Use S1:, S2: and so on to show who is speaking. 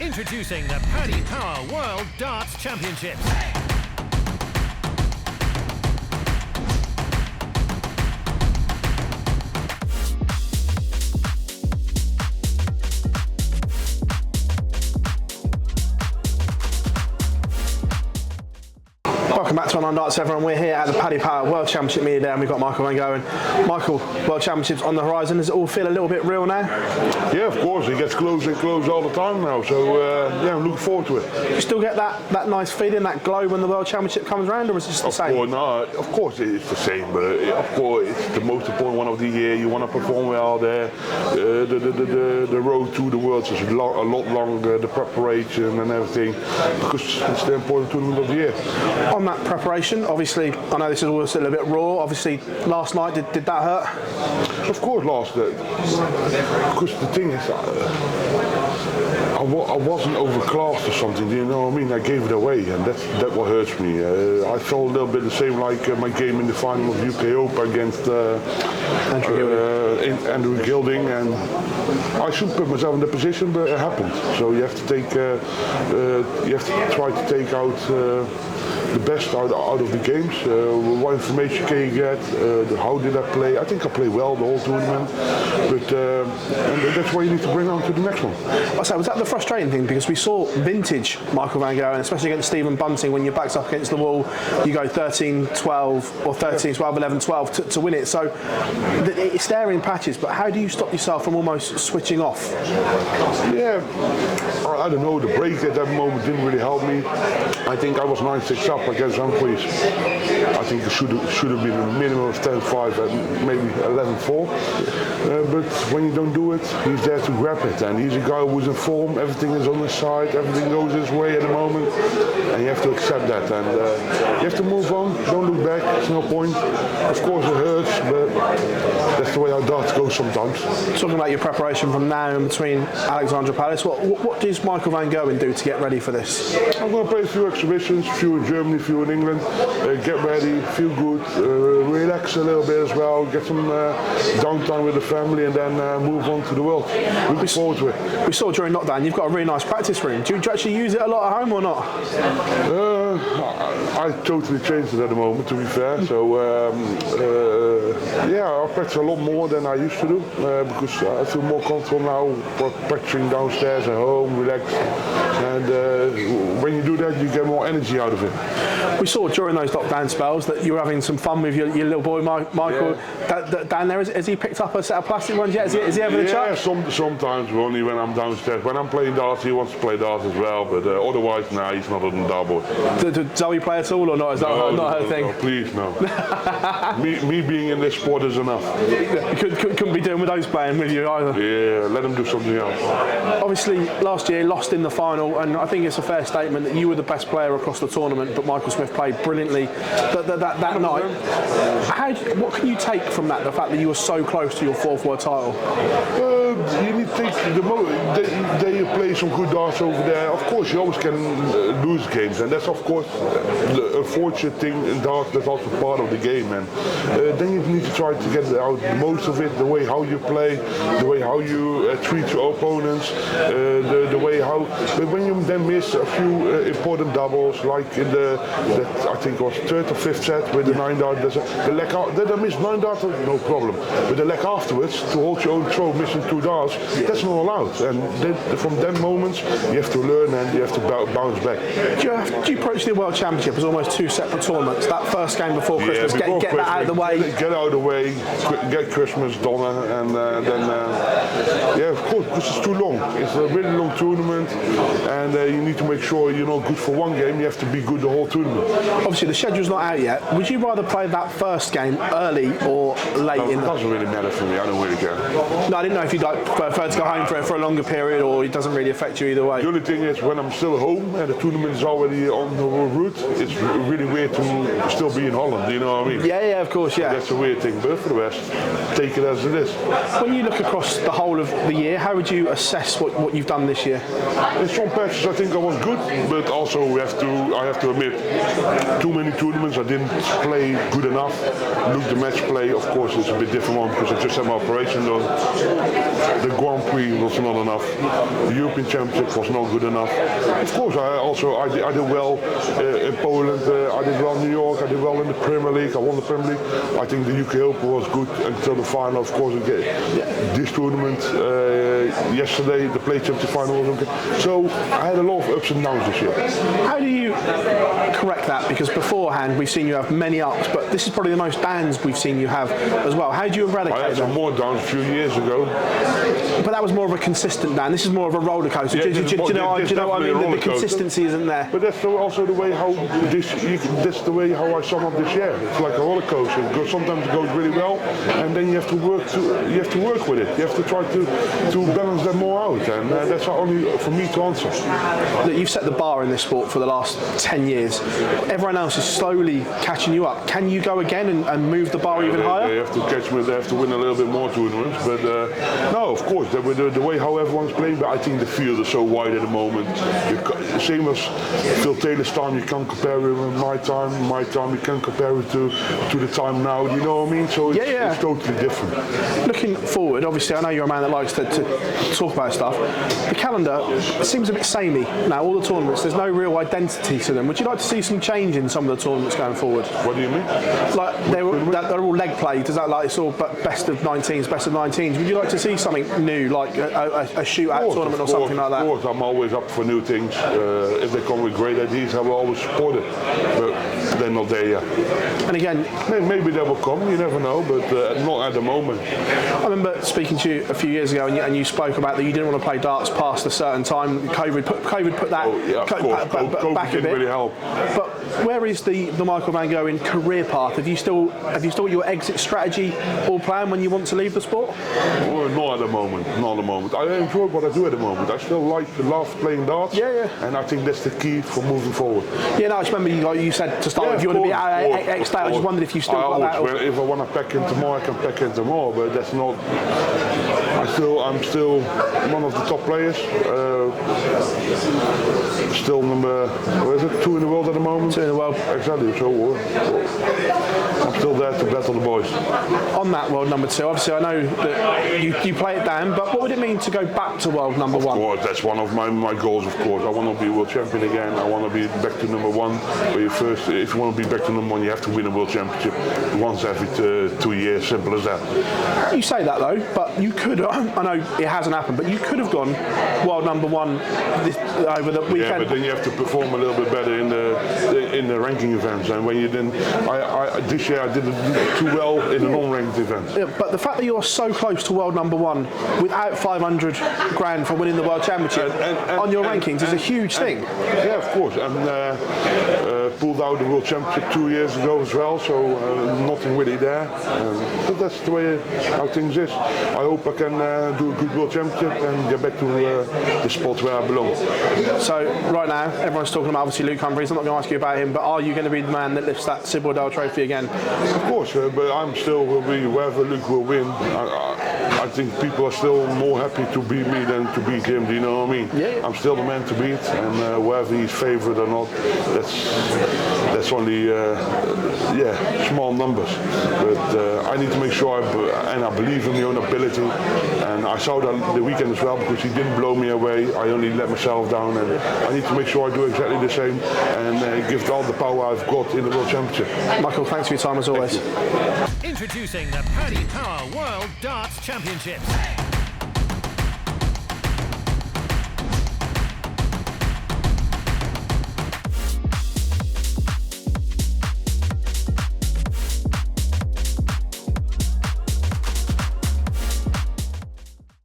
S1: Introducing the Paddy Power World Darts Championships.
S2: Welcome back to Online Darts, everyone. We're here at the Paddy Power World Championship media day, and we've got Michael van Gerwen. Michael, World Championships on the horizon. Does it all feel a little bit real now?
S3: Yeah, of course. It gets closer and closer all the time now. So yeah, I'm looking forward to it.
S2: Do you still get that nice feeling, that glow when the World Championship comes around, or is it just the same?
S3: Of course it's the same, but of course it's the most important one of the year. You want to perform well there. The road to the Worlds is a lot longer, the preparation and everything, because it's the important tournament of the year.
S2: On that preparation, obviously, I know this is always a little bit raw. Obviously, last night, did that hurt?
S3: Of course, last night. Because the thing is, I wasn't overclassed or something. You know what I mean? I gave it away, and that's what hurts me. I felt a little bit the same like my game in the final of UK Open against Andrew Gilding, and I should put myself in the position, but it happened. So you have to take, you have to try to take out the best out of the games. What information can you get? How did I play? I think I played well the whole tournament, but and that's what you need to bring on to the next one.
S2: So was that the frustrating thing? Because we saw vintage Michael van Gerwen, especially against Stephen Bunting, when your back's up against the wall, you go 13-12 or 13-12, 11-12 to win it. So it's there in patches, but how do you stop yourself from almost switching off?
S3: Yeah, I don't know. The break at that moment didn't really help me. I think I was 9-6 up against Humphries. I think it should have been a minimum of 10-5 and maybe 11-4. But when you don't do it, he's there to grab it, and he's a guy who's in form. Everything is on his side. Everything goes his way at the moment, and you have to accept that. And you have to move on. Don't look back. There's no point. Of course, it hurts, but that's the way our darts go sometimes.
S2: Talking about your preparation from now in between Alexandra Palace, what does Michael van Gerwen do to get ready for this?
S3: I'm going to play a few exhibitions, a few in Germany, a few in England. Get ready, feel good, relax a little bit as well, get some downtime with the family, and then move on to the world. Looking forward to it.
S2: We saw during lockdown you've got a really nice practice room. Do you actually use it a lot at home or not?
S3: I totally changed it at the moment, to be fair. So yeah, I practice a lot more than I used to do because I feel more comfortable now practicing downstairs at home, relaxed. And when you do that, you get more energy out of it.
S2: We saw during those lockdown spells that you were having some fun with your little boy Michael. Yeah. Down there, has he picked up a set of plastic ones yet? Is he having a chat?
S3: Yeah, sometimes only when I'm downstairs. When I'm playing darts, he wants to play darts as well, but otherwise, nah, he's not on the dartboard.
S2: Did Zoe play at all or not? Is that not her thing?
S3: No, please, no. me being in this sport is enough.
S2: Couldn't be doing with those playing with you either.
S3: Yeah, let him do something else.
S2: Obviously, last year lost in the final, and I think it's a fair statement that you were the best player across the tournament, but Michael Smith played brilliantly that night. What can you take from that, the fact that you were so close to your fourth world title?
S3: You need to take they play some good darts over there. Of course, you always can lose games, and that's of course the unfortunate thing in darts. That's also part of the game, and then you need to try to get out most of it. The way how you play, the way how you treat your opponents, the way how. But when you then miss a few important doubles, like in that I think it was third or fifth set with the 9 dart, the leg out. Then I missed 9 darts, no problem. But the leg afterwards to hold your own throw, missing 2 darts, that's not allowed. And then, from them moments, you have to learn and you have to bounce back.
S2: Do you approach the World Championship as almost 2 separate tournaments? That first game before Christmas, get that out of the way.
S3: Get out of the way, get Christmas done, and then yeah, of course, because it's too long. It's a really long tournament, and you need to make sure you're not good for one game. You have to be good the whole tournament.
S2: Obviously, the schedule's not out yet. Would you rather play that first game early or late in?
S3: It doesn't really matter for me. I don't really care.
S2: No, I didn't know if you'd prefer to go home for a longer period, or it doesn't really affect you either way.
S3: The only thing is, when I'm still home and the tournament is already on the route, it's really weird to still be in Holland. You know what I mean?
S2: Yeah, of course, yeah.
S3: So that's a weird thing, but for the rest, take it as it is.
S2: When you look across the whole of the year, how would you assess what you've done this year?
S3: In some patches, I think I was good, but also I have to admit did too many tournaments. I didn't play good enough. Look, the match play, of course, is a bit different one because I just had my operation done. The Grand Prix was not enough. The European Championship was not good enough. Of course, I did well in Poland. I did well in New York. I did well in the Premier League. I won the Premier League. I think the UK Open was good until the final. Of course, this tournament yesterday, the Play Championship final was okay. So I had a lot of ups and downs this year.
S2: How do you correct that? Because beforehand we've seen you have many ups, but this is probably the most downs we've seen you have as well. How do you eradicate that?
S3: I had some more downs a few years ago.
S2: But that was more of a consistent down. This is more of a roller coaster. Do you know what I mean? The consistency isn't there.
S3: But that's also the way how how I sum up this year. It's like a roller coaster. Because sometimes it goes really well, and then you have to work with it. You have to try to balance them more out, and that's only for me to answer.
S2: Look, you've set the bar in this sport for the last 10 years. Everyone else is slowly catching you up. Can you go again and move the bar even higher?
S3: They have to catch me. They have to win a little bit more tournaments. But no, of course, the way how everyone's playing. But I think the field is so wide at the moment. Same as Phil Taylor's time, you can't compare it with my time. My time, you can't compare it to the time now. You know what I mean? So it's totally different.
S2: Looking forward, obviously, I know you're a man that likes to talk about stuff. The calendar seems a bit samey now. All the tournaments, there's no real identity to them. Would you like to see some change in some of the tournaments going forward?
S3: What do you mean?
S2: Like they're all leg play. Does that like it's all best of 19s, best of 19s? Would you like to see something new, like a shootout tournament or something like that?
S3: Of course, I'm always up for new things. If they come with great ideas, I will always support it. But they're not there yet.
S2: And again,
S3: maybe they will come. You never know, but not at the moment.
S2: I remember speaking to you a few years ago, and you spoke about that you didn't want to play darts past a certain time. COVID put that back a bit.
S3: Really help.
S2: But where is the Michael van Gerwen career path? Have you still your exit strategy all planned when you want to leave the sport?
S3: Well, not at the moment. Not at the moment. I enjoy what I do at the moment. I still love playing darts.
S2: Yeah.
S3: And I think that's the key for moving forward.
S2: Yeah, no, I just remember you said to start with you want to be at X state. I just wondered if you still got that.
S3: If I want to pack into more, I can pack into more. But that's not. I'm still one of the top players. Still number, what is it, 2 in the world at the moment?
S2: 2 in the world.
S3: Exactly. So I'm still there to battle the boys.
S2: On that world number 2, obviously I know that you play it down, but what would it mean to go back to world number 1?
S3: Of course, that's one of my goals. Of course, I want to be world champion again. I want to be back to number 1. But if you want to be back to number 1, you have to win a world championship once every 2 years. Simple as that.
S2: You say that though, but you could. I know it hasn't happened, but you could have gone world number 1 over the weekend.
S3: Yeah, but then you have to perform a little bit better in the ranking events. And when you didn't, this year I didn't do too well in the non-ranked events.
S2: Yeah, but the fact that you're so close to world number 1 without 500 grand for winning the world championship on your rankings is a huge thing.
S3: Yeah, of course. And pulled out the world championship 2 years ago as well. So nothing really there. But that's the way how things is. I hope I can do a good world championship and get back to the spot where I belong.
S2: So right now, everyone's talking about obviously Luke Humphries. I'm not going to ask you about him, but are you going to be the man that lifts that Sid Wardell trophy again?
S3: Of course, but I'm still will be wherever Luke will win. I think people are still more happy to beat me than to beat him. Do you know what I mean?
S2: Yeah.
S3: I'm still the man to beat, and whether he's favoured or not, that's only small numbers. But I need to make sure I believe in my own ability. And I saw that the weekend as well because he didn't blow me away. I only let myself down, and I need to make sure I do exactly the same and give all the power I've got in the World Championship.
S2: Michael, thanks for your time as always.
S1: Introducing the Paddy Power World Darts Championships.